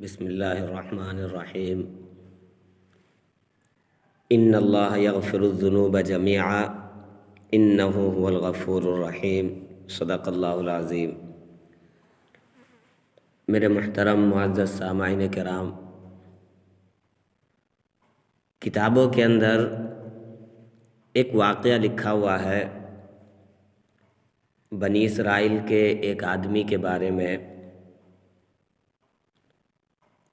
بسم اللہ الرحمن الرحیم ان اللہ یغفر الذنوب جميعا انہ هو الغفور الرحیم صدق اللہ العظیم۔ میرے محترم معزز سامعین کرام، کتابوں کے اندر ایک واقعہ لکھا ہوا ہے بنی اسرائیل کے ایک آدمی کے بارے میں۔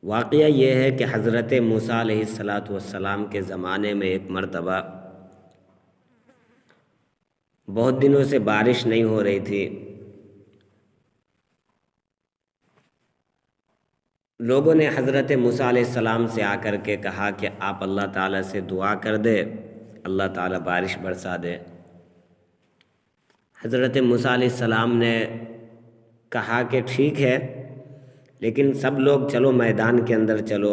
واقعہ یہ ہے کہ حضرت موسیٰ علیہ السلام کے زمانے میں ایک مرتبہ بہت دنوں سے بارش نہیں ہو رہی تھی۔ لوگوں نے حضرت موسیٰ علیہ السلام سے آ کر کے کہا کہ آپ اللہ تعالیٰ سے دعا کر دے، اللہ تعالیٰ بارش برسا دے۔ حضرت موسیٰ علیہ السلام نے کہا کہ ٹھیک ہے، لیکن سب لوگ چلو میدان کے اندر چلو،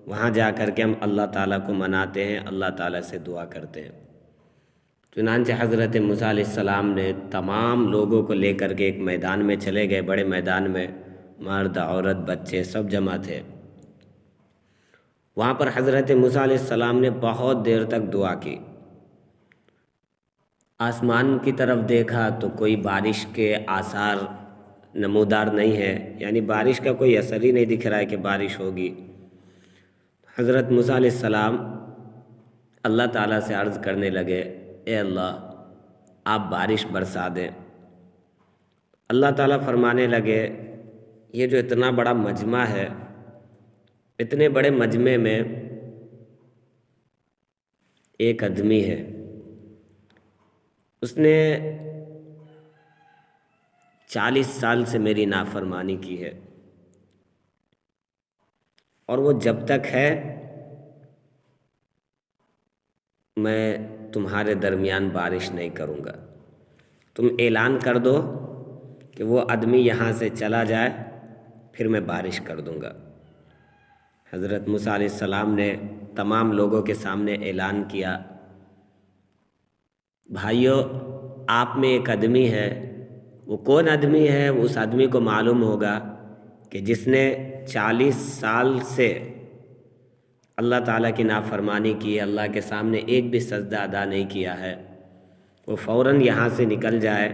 وہاں جا کر کے ہم اللہ تعالیٰ کو مناتے ہیں، اللہ تعالیٰ سے دعا کرتے ہیں۔ چنانچہ حضرت موسیٰ علیہ السلام نے تمام لوگوں کو لے کر کے ایک میدان میں چلے گئے، بڑے میدان میں مرد عورت بچے سب جمع تھے۔ وہاں پر حضرت موسیٰ علیہ السلام نے بہت دیر تک دعا کی۔ آسمان کی طرف دیکھا تو کوئی بارش کے آثار نمودار نہیں ہے، یعنی بارش کا کوئی اثر ہی نہیں دکھ رہا ہے کہ بارش ہوگی۔ حضرت موسیٰ علیہ السلام اللہ تعالیٰ سے عرض کرنے لگے، اے اللہ آپ بارش برسا دیں۔ اللہ تعالیٰ فرمانے لگے، یہ جو اتنا بڑا مجمع ہے، اتنے بڑے مجمع میں ایک آدمی ہے، اس نے 40 سال سے میری نافرمانی کی ہے، اور وہ جب تک ہے میں تمہارے درمیان بارش نہیں کروں گا۔ تم اعلان کر دو کہ وہ آدمی یہاں سے چلا جائے، پھر میں بارش کر دوں گا۔ حضرت موسیٰ علیہ السلام نے تمام لوگوں کے سامنے اعلان کیا، بھائیو آپ میں ایک آدمی ہے، وہ کون آدمی ہے؟ اس آدمی کو معلوم ہوگا کہ جس نے 40 سال سے اللہ تعالیٰ کی نافرمانی کی، اللہ کے سامنے ایک بھی سجدہ ادا نہیں کیا ہے، وہ فوراً یہاں سے نکل جائے،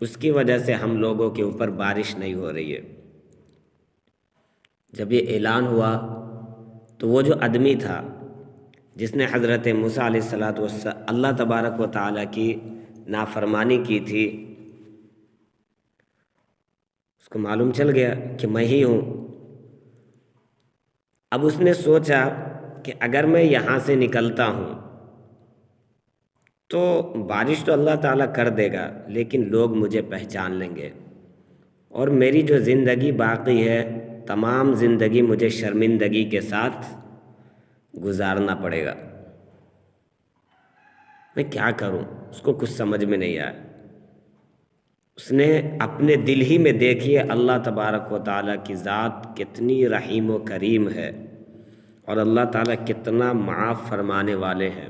اس کی وجہ سے ہم لوگوں کے اوپر بارش نہیں ہو رہی ہے۔ جب یہ اعلان ہوا تو وہ جو آدمی تھا جس نے حضرت موسیٰ علیہ السلام اللہ تبارک و تعالیٰ کی نافرمانی کی تھی، اس کو معلوم چل گیا کہ میں ہی ہوں۔ اب اس نے سوچا کہ اگر میں یہاں سے نکلتا ہوں تو بارش تو اللہ تعالیٰ کر دے گا، لیکن لوگ مجھے پہچان لیں گے، اور میری جو زندگی باقی ہے تمام زندگی مجھے شرمندگی کے ساتھ گزارنا پڑے گا۔ میں کیا کروں؟ اس کو کچھ سمجھ میں نہیں آیا۔ اس نے اپنے دل ہی میں دیکھیے اللہ تبارک و تعالیٰ کی ذات کتنی رحیم و کریم ہے، اور اللہ تعالیٰ کتنا معاف فرمانے والے ہیں۔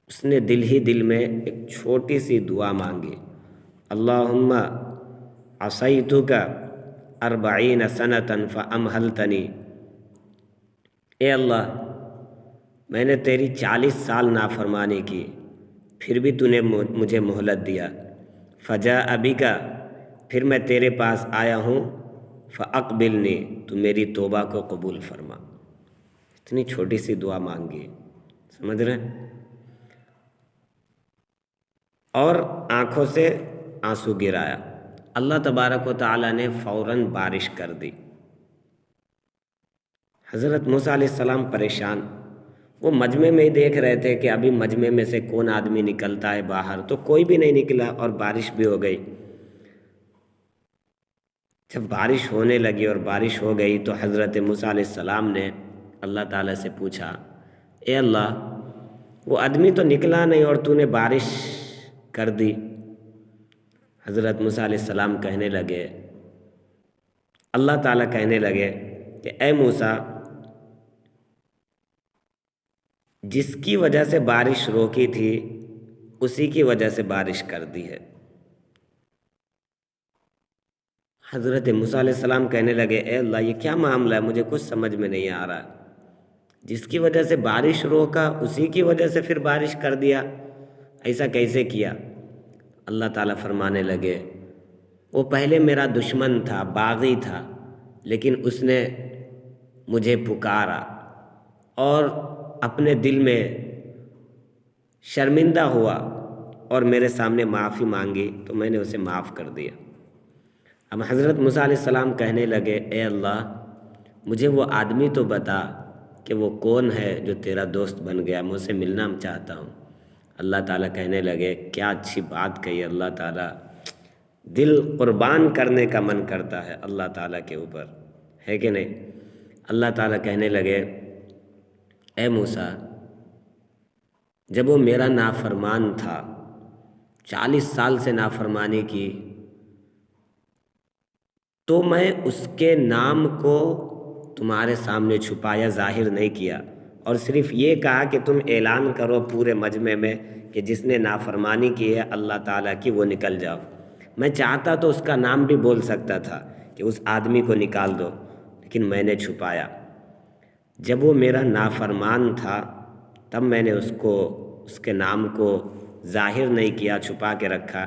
اس نے دل ہی دل میں ایک چھوٹی سی دعا مانگی، اللہم عصیتک 40 سنة فامہلتنی، اے اللہ میں نے تیری 40 سال نافرمانی کی، پھر بھی تو نے مجھے مہلت دیا، فجاء بک، پھر میں تیرے پاس آیا ہوں، فاقبلنی، تو میری توبہ کو قبول فرما۔ اتنی چھوٹی سی دعا مانگی، سمجھ رہے ہیں؟ اور آنکھوں سے آنسو گرایا۔ اللہ تبارک و تعالیٰ نے فوراً بارش کر دی۔ حضرت موسیٰ علیہ السلام پریشان، وہ مجمع میں ہی دیکھ رہے تھے کہ ابھی مجمع میں سے کون آدمی نکلتا ہے باہر، تو کوئی بھی نہیں نکلا اور بارش بھی ہو گئی۔ جب بارش ہونے لگی اور بارش ہو گئی تو حضرت موسیٰ علیہ السلام نے اللہ تعالیٰ سے پوچھا، اے اللہ وہ آدمی تو نکلا نہیں اور تو نے بارش کر دی۔ حضرت موسیٰ علیہ السلام کہنے لگے، اللہ تعالیٰ کہنے لگے کہ اے موسیٰ، جس کی وجہ سے بارش روکی تھی اسی کی وجہ سے بارش کر دی ہے۔ حضرت موسیٰ علیہ السلام کہنے لگے اے اللہ یہ کیا معاملہ ہے، مجھے کچھ سمجھ میں نہیں آ رہا، جس کی وجہ سے بارش روکا اسی کی وجہ سے پھر بارش کر دیا، ایسا کیسے کیا؟ اللہ تعالیٰ فرمانے لگے وہ پہلے میرا دشمن تھا، باغی تھا، لیکن اس نے مجھے پکارا اور اپنے دل میں شرمندہ ہوا اور میرے سامنے معافی مانگی تو میں نے اسے معاف کر دیا۔ اب حضرت موسیٰ علیہ السلام کہنے لگے اے اللہ مجھے وہ آدمی تو بتا کہ وہ کون ہے جو تیرا دوست بن گیا، میں اسے ملنا چاہتا ہوں۔ اللہ تعالیٰ کہنے لگے کیا اچھی بات کہی، اللہ تعالیٰ دل قربان کرنے کا من کرتا ہے اللہ تعالیٰ کے اوپر، ہے کہ نہیں؟ اللہ تعالیٰ کہنے لگے اے موسیٰ جب وہ میرا نافرمان تھا، 40 سال سے نافرمانی کی، تو میں اس کے نام کو تمہارے سامنے چھپایا، ظاہر نہیں کیا، اور صرف یہ کہا کہ تم اعلان کرو پورے مجمع میں کہ جس نے نافرمانی کی ہے اللہ تعالیٰ کی وہ نکل جاؤ۔ میں چاہتا تو اس کا نام بھی بول سکتا تھا کہ اس آدمی کو نکال دو، لیکن میں نے چھپایا۔ جب وہ میرا نافرمان تھا تب میں نے اس کے نام کو ظاہر نہیں کیا، چھپا کے رکھا۔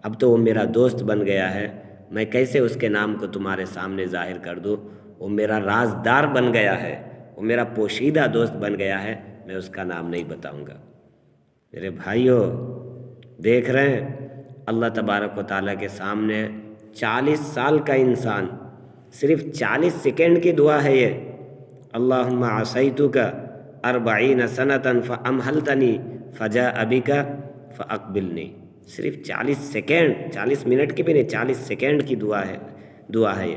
اب تو وہ میرا دوست بن گیا ہے، میں کیسے اس کے نام کو تمہارے سامنے ظاہر کر دوں؟ وہ میرا رازدار بن گیا ہے، وہ میرا پوشیدہ دوست بن گیا ہے، میں اس کا نام نہیں بتاؤں گا۔ میرے بھائیوں دیکھ رہے ہیں اللہ تبارک و تعالیٰ کے سامنے 40 سال کا انسان، صرف 40 سیکنڈ کی دعا ہے یہ، اللہم عصیتک 40 سنۃ فامہلتنی فجاء بک فاقبلنی، صرف 40 سیکنڈ، 40 منٹ کی بھی نہیں، 40 سیکنڈ کی دعا ہے یہ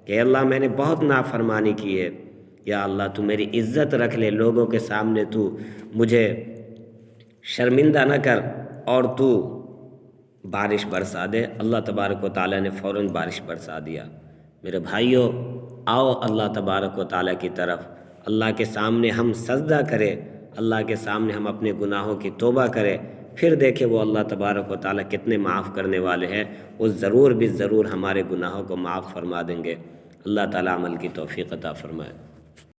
کہ اللہ میں نے بہت نافرمانی کی ہے، یا اللہ تو میری عزت رکھ لے، لوگوں کے سامنے تو مجھے شرمندہ نہ کر اور تو بارش برسا دے۔ اللہ تبارک و تعالیٰ نے فوراً بارش برسا دیا۔ میرے بھائیوں آؤ اللہ تبارک و تعالیٰ کی طرف، اللہ کے سامنے ہم سجدہ کریں، اللہ کے سامنے ہم اپنے گناہوں کی توبہ کریں، پھر دیکھیں وہ اللہ تبارک و تعالیٰ کتنے معاف کرنے والے ہیں، وہ ضرور ہمارے گناہوں کو معاف فرما دیں گے۔ اللہ تعالیٰ عمل کی توفیق عطا فرمائے۔